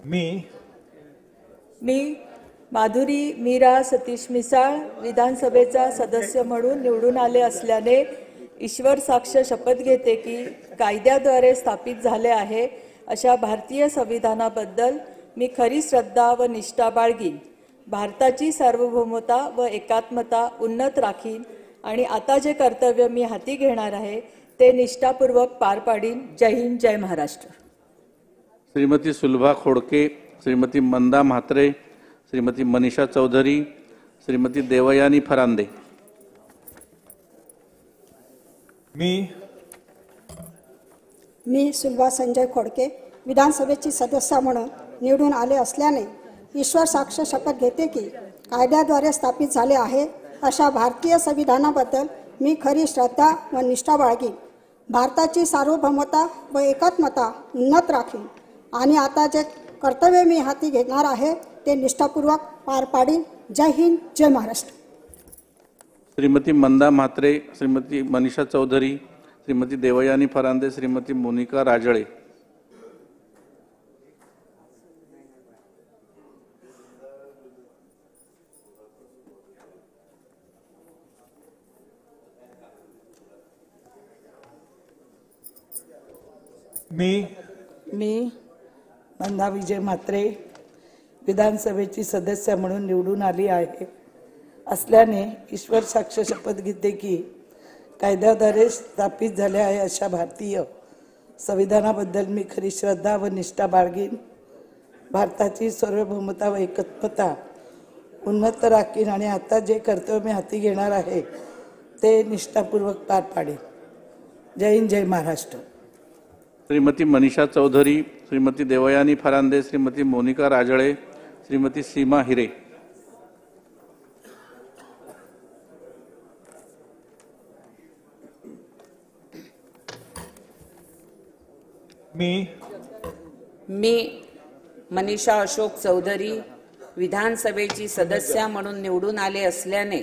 मी माधुरी मीरा सतीश मिसाळ विधानसभेचा सदस्य म्हणून निवडून आले असल्याने ईश्वर साक्ष शपथ घेते की कायद्याद्वारे स्थापित झाले आहे अशा भारतीय संविधानाबद्दल मी खरी श्रद्धा व निष्ठा बाळगीन. भारताची सार्वभौमता व एकात्मता उन्नत राखीन आणि आता जे कर्तव्य मी हाती घेणार आहे ते निष्ठापूर्वक पार पाडीन. जय हिंद, जय महाराष्ट्र. श्रीमती सुलभा खोडके, श्रीमती मंदा म्हात्रे, श्रीमती मनीषा चौधरी, श्रीमती देवयानी फरांदे. मी सुलभा संजय खोडके विधानसभेची सदस्य म्हणून निवडून आले असल्याने ईश्वर साक्ष शपथ घेते की कायद्याद्वारे स्थापित झाले आहे अशा भारतीय संविधानाबद्दल मी खरी श्रद्धा व निष्ठा बाळगीन. भारताची सार्वभौमता व एकात्मता उन्नत राखीन आणि आता जे कर्तव्य मी हाती घेणार आहे ते निष्ठापूर्वक पार पाडीन. जय हिंद, जय महाराष्ट्र. श्रीमती मंदा म्हात्रे, श्रीमती मनीषा चौधरी, श्रीमती देवयानी फरांदे, श्रीमती मोनिका राजळे. मी मंदा विजय म्हात्रे विधानसभेची सदस्य म्हणून निवडून आली आहे असल्याने ईश्वर साक्ष शपथ घेते की कायद्याद्वारे स्थापित झाले आहे अशा भारतीय संविधानाबद्दल मी खरी श्रद्धा व निष्ठा बाळगीन. भारताची सार्वभौमता व एकात्मता उन्नत राखीन आणि आता जे कर्तव्य मी हाती घेणार आहे ते निष्ठापूर्वक पार पाडेन. जय हिंद, जय महाराष्ट्र. श्रीमती मनीषा चौधरी, श्रीमती देवयानी फरांदे, श्रीमती मोनिका राजळे, श्रीमती सीमा हिरे. मी मनीषा अशोक चौधरी विधानसभेची सदस्य म्हणून निवडून आले असल्याने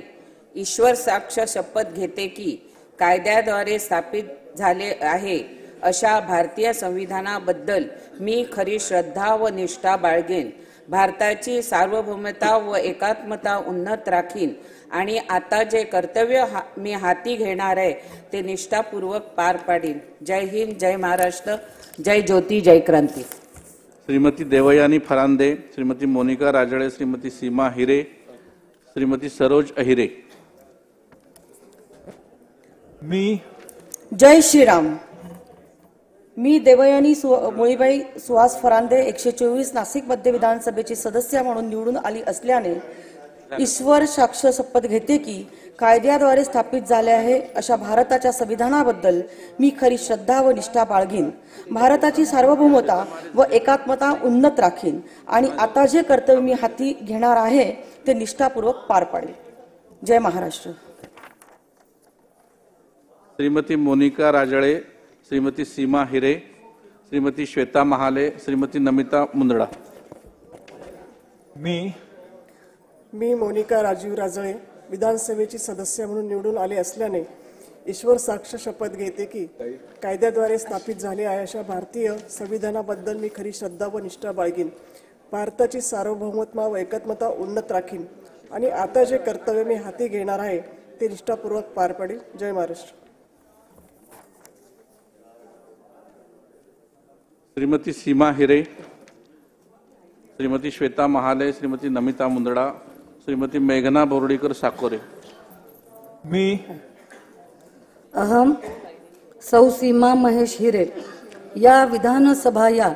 ईश्वर साक्ष शपथ घेते की कायद्याद्वारे स्थापित झाले आहे अशा भारतीय संविधानाबद्दल मी खरी श्रद्धा व निष्ठा बाळगेन. भारताची सार्वभौमता व एकात्मता उन्नत राखीन आणि आता जे कर्तव्य मी हाती घेणार आहे ते निष्ठापूर्वक पार पाडीन. जय हिंद, जय महाराष्ट्र. जय ज्योती, जय क्रांती. श्रीमती देवयानी फरांदे, श्रीमती मोनिका राजळे, श्रीमती सीमा हिरे, श्रीमती सरोज अहिरे. जय श्रीराम. मी देवयानी मुळीबाई सुहास फरांदे 124 नाशिक मध्य विधानसभेची सदस्य म्हणून निवडून आली असल्याने ईश्वर साक्ष शपथ घेते की कायद्याद्वारे स्थापित झाले आहे अशा भारताच्या संविधानाबद्दल मी खरी श्रद्धा व निष्ठा बाळगीन. भारताची सार्वभौमता व एकात्मता उन्नत राखीन आणि आता जे कर्तव्य मी हाती घेणार आहे ते निष्ठापूर्वक पार पाडेल. जय महाराष्ट्र. श्रीमती मोनिका राजळे, श्रीमती सीमा हिरे, श्रीमती श्वेता महाले, श्रीमती नमिता मुंदडा. मी मोनिका राजीव राजळे विधानसभेची सदस्य म्हणून निवडून आले असल्याने ईश्वर साक्ष शपथ घेते की कायद्याद्वारे स्थापित झाले आहे अशा भारतीय संविधानाबद्दल मी खरी श्रद्धा व निष्ठा बाळगीन. भारताची सार्वभौमता व एकात्मता उन्नत राखीन आणि आता जे कर्तव्य मी हाती घेणार आहे ते निष्ठापूर्वक पार पाडेल. जय महाराष्ट्र. श्रीमती सीमा हिरे, श्रीमती श्वेता महाले, श्रीमती नमिता मुंदडा, श्रीमती मेघना बोर्डीकर साकोरे. अहम सौ सीमा महेश हिरे या विधानसभाया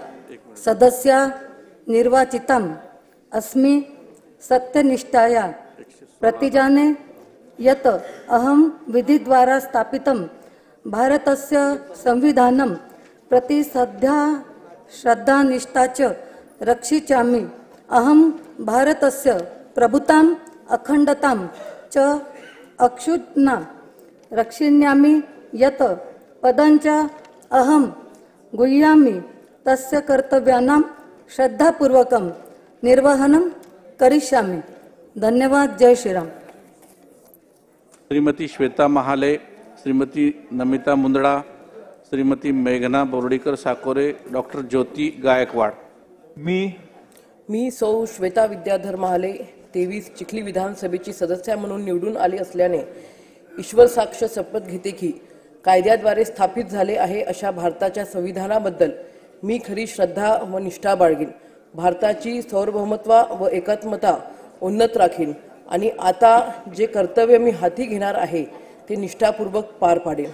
सदस्या निर्वाचितम अस्मि सत्यनिष्ठाया प्रतिजाने यत अहम विधिद्वारा स्थापितं भारतस्य संविधानं प्रति सद्या श्रद्धानिष्ठा च रक्षिष्यामि. अहम भारतस्य प्रभुताम् अखंडतां च अक्षुण्णा रक्षिष्यामि. यत पदञ्च अहम गुह्यामि तस्य कर्तव्यानां श्रद्धापूर्वकं निर्वहनं करिष्यामि. धन्यवाद. जय श्रीराम. श्रीमती श्वेता महाले, श्रीमती नमिता मुंदडा, श्रीमती मेघना बोर्डीकर साकोरे, डॉक्टर ज्योती गायकवाड. मी सौ श्वेता विद्याधर महाले 23 चिखली विधानसभेची सदस्य म्हणून निवडून आले असल्याने ईश्वर साक्ष शपथ घेते की कायद्याद्वारे स्थापित झाले आहे अशा भारताच्या संविधानाबद्दल मी खरी श्रद्धा व निष्ठा बाळगीन. भारताची सार्वभौमत्व व एकात्मता उन्नत राखीन आणि आता जे कर्तव्य मी हाती घेणार आहे ते निष्ठापूर्वक पार पाडेन.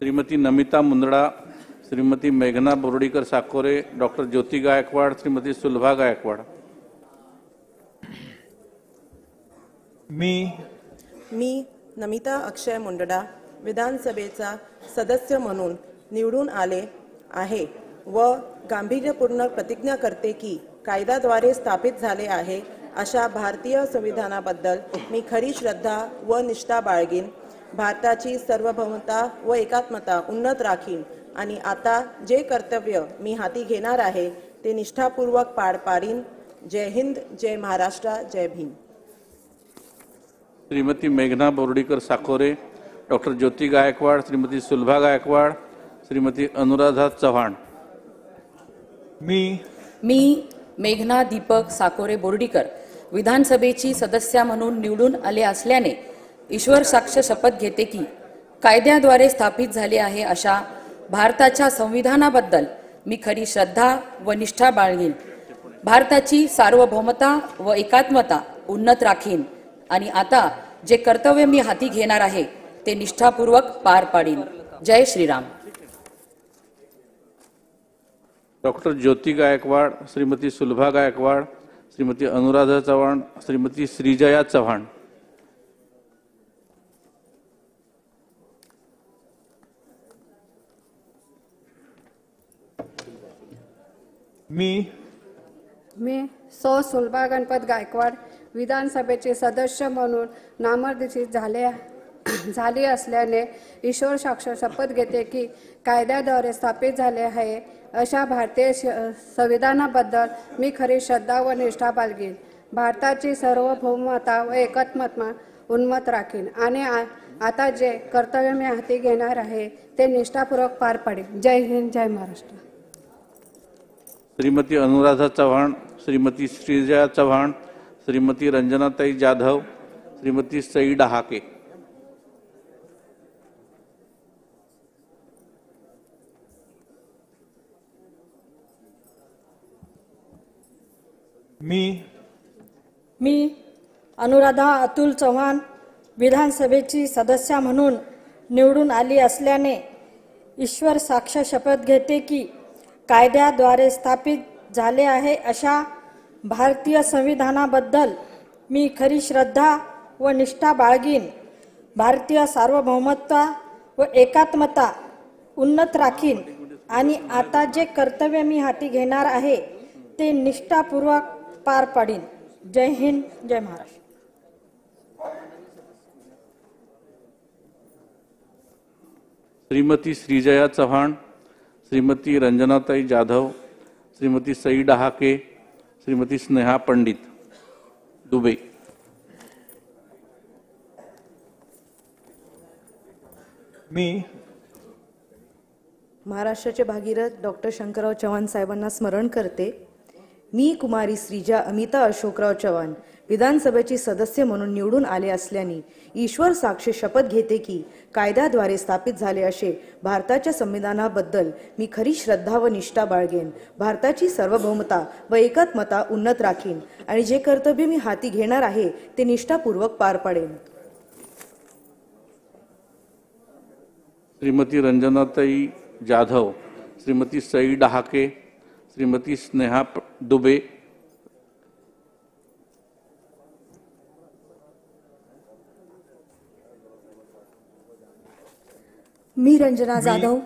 श्रीमती नमिता मुंदडा, श्रीमती मेघना बोर्डीकर साकोरे, डॉक्टर ज्योती गायकवाड, श्रीमती सुलभा गायकवाड. मी नमिता अक्षय मुंदडा विधानसभेचा सदस्य म्हणून निवडून आले आहे व गांभीर्यपूर्ण प्रतिज्ञा करते की कायद्याद्वारे स्थापित झाले आहे अशा भारतीय संविधानाबद्दल मी खरी श्रद्धा व निष्ठा बाळगीन. भारताची सार्वभौमता व एकात्मता उन्नत राखीन आणि आता जे कर्तव्य मी हाती घेणार आहे ते निष्ठापूर्वक पार पाडीन. जय हिंद, जय महाराष्ट्र, जय भीम. श्रीमती मेघना बोर्डीकर साकोरे, डॉक्टर ज्योती गायकवाड, श्रीमती सुलभा गायकवाड, श्रीमती अनुराधा चव्हाण. मी मेघना दीपक साकोरे बोर्डीकर विधानसभेची सदस्य म्हणून निवडून आले असल्याने ईश्वर साक्ष शपथ घेते की कायद्याद्वारे स्थापित झाले आहे अशा भारताच्या संविधानाबद्दल मी खरी श्रद्धा व निष्ठा बाळगीन. भारताची सार्वभौमता व एकात्मता उन्नत राखीन आणि आता जे कर्तव्य मी हाती घेणार आहे ते निष्ठापूर्वक पार पाडीन. जय श्रीराम. डॉक्टर ज्योती गायकवाड, श्रीमती सुलभा गायकवाड, श्रीमती अनुराधा चव्हाण, श्रीमती श्रीजया चव्हाण. मी सौ सुलभा गणपत गायकवाड विधानसभेचे सदस्य म्हणून नामनिर्देशित झाले असल्याने ईश्वर साक्ष शपथ घेते की कायद्याद्वारे स्थापित झाले आहे अशा भारतीय संविधानाबद्दल मी खरी श्रद्धा व निष्ठा बाळगीन. भारताची सार्वभौमता व एकात्मता उन्नत राखीन आणि आता जे कर्तव्य मी हाती घेणार आहे ते निष्ठापूर्वक पार पाडेन. जय हिंद, जय महाराष्ट्र. श्रीमती अनुराधा चव्हाण, श्रीमती श्रीजया चव्हाण, श्रीमती रंजनाताई जाधव, श्रीमती सई डहाके. मी अनुराधा अतुल चव्हाण विधानसभेची सदस्य म्हणून निवडून आली असल्याने ईश्वर साक्ष शपथ घेते की कायद्याद्वारे स्थापित झाले आहे अशा भारतीय संविधानाबद्दल मी खरी श्रद्धा व निष्ठा बाळगीन. भारतीय सार्वभौमत्व व एकात्मता उन्नत राखीन आणि आता जे कर्तव्य मी हाती घेणार आहे ते निष्ठापूर्वक पार पाडीन. जय हिंद, जय महाराष्ट्र. श्रीमती श्रीजया चव्हाण, श्रीमती रंजनाताई जाधव, श्रीमती सई डहाके, श्रीमती स्नेहा पंडित दुबे. महाराष्ट्राचे भागीरथ डॉक्टर शंकरराव चव्हाण साहेबांना स्मरण करते. मी कुमारी श्रीजा अमिता अशोकराव चव्हाण विधानसभेची सदस्य म्हणून निवडून आले असल्याने ईश्वर साक्ष शपथ घेते की कायद्याद्वारे स्थापित झाले असे भारताच्या संविधानाबद्दल मी खरी श्रद्धा व निष्ठा बाळगेन. भारताची सार्वभौमता व एकात्मता उन्नत राखीन आणि जे कर्तव्य मी हाती घेणार आहे ते निष्ठापूर्वक पार पाडेन. श्रीमती रंजनाताई जाधव, श्रीमती सई डहाके, श्रीमती स्नेहा दुबे. मी रंजना जाधव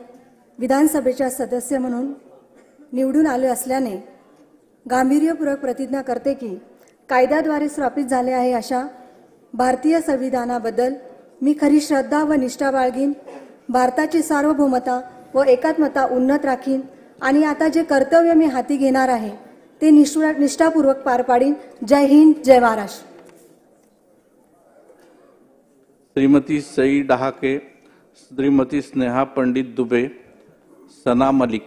विधानसभेच्या सदस्य म्हणून निवडून आले असल्याने गांभीर्यपूर्वक प्रतिज्ञा करते की कायद्याद्वारे स्थापित झाले आहे अशा भारतीय संविधानाबद्दल मी खरी श्रद्धा व निष्ठा बाळगीन. भारताची सार्वभौमता व एकात्मता उन्नत राखीन आणि आता जे कर्तव्य मी हाती घेणार आहे ते निष्ठापूर्वक पार पाडीन. जय हिंद, जय महाराष्ट्र. श्रीमती सई डहाके, श्रीमती स्नेहा पंडित दुबे, सना मलिक.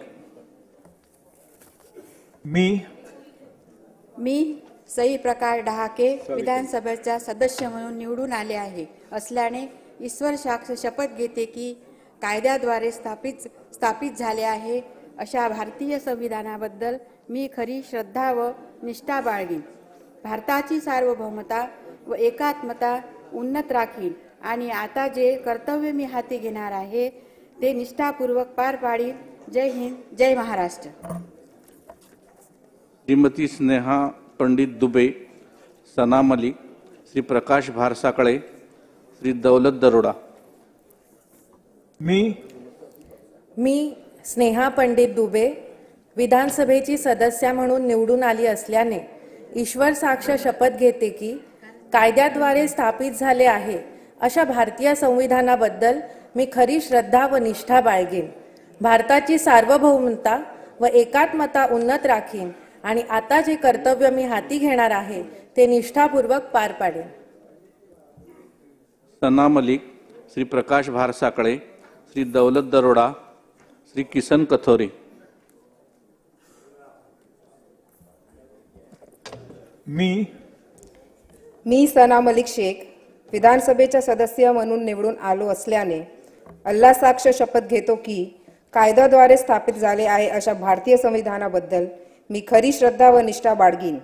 मी सई प्रकाश डहाके विधानसभेचा सदस्य म्हणून निवडून आले आहे असल्याने ईश्वर साक्ष शपथ घेते की कायद्याद्वारे स्थापित झाले आहे अशा भारतीय संविधानाबद्दल मी खरी श्रद्धा व निष्ठा बाळगीन. भारताची सार्वभौमता व एकात्मता उन्नत राखीन आणि आता जे कर्तव्य मी हाती घेणार आहे ते निष्ठापूर्वक पार पाडीन. जय हिंद, जय महाराष्ट्र. श्रीमती स्नेहा पंडित दुबे, सना मलिक, श्री प्रकाश भारसाकळे, श्री दौलत दरोडा. मी स्नेहा पंडित दुबे विधानसभेची सदस्य म्हणून निवडून आली असल्याने ईश्वर साक्ष शपथ घेते की कायद्याद्वारे स्थापित झाले आहे अशा भारतीय संविधानाबद्दल मी खरी श्रद्धा व निष्ठा बाळगेन. भारताची सार्वभौमता व एकात्मता उन्नत राखीन आणि आता जे कर्तव्य मी हाती घेणार आहे ते निष्ठापूर्वक पार पाडेन. सना मलिक, श्री प्रकाश भारसाकळे, श्री दौलत दरोडा, श्री किसन कथोरे. मी सना मलिक शेख विधानसभेचा सदस्य म्हणून निवडून आलो असल्याने अल्लाह साक्ष शपथ घेतो की कायद्याद्वारे स्थापित झाले आहे अशा भारतीय संविधानाबद्दल मी खरी श्रद्धा व निष्ठा बाळगीन.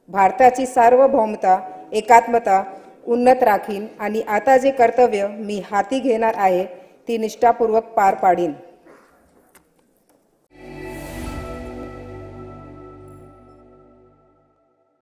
भारताची सार्वभौमता एकात्मता उन्नत राखीन आणि आता जे कर्तव्य मी हाती घेणार आहे ती निष्ठापूर्वक पार पाडीन.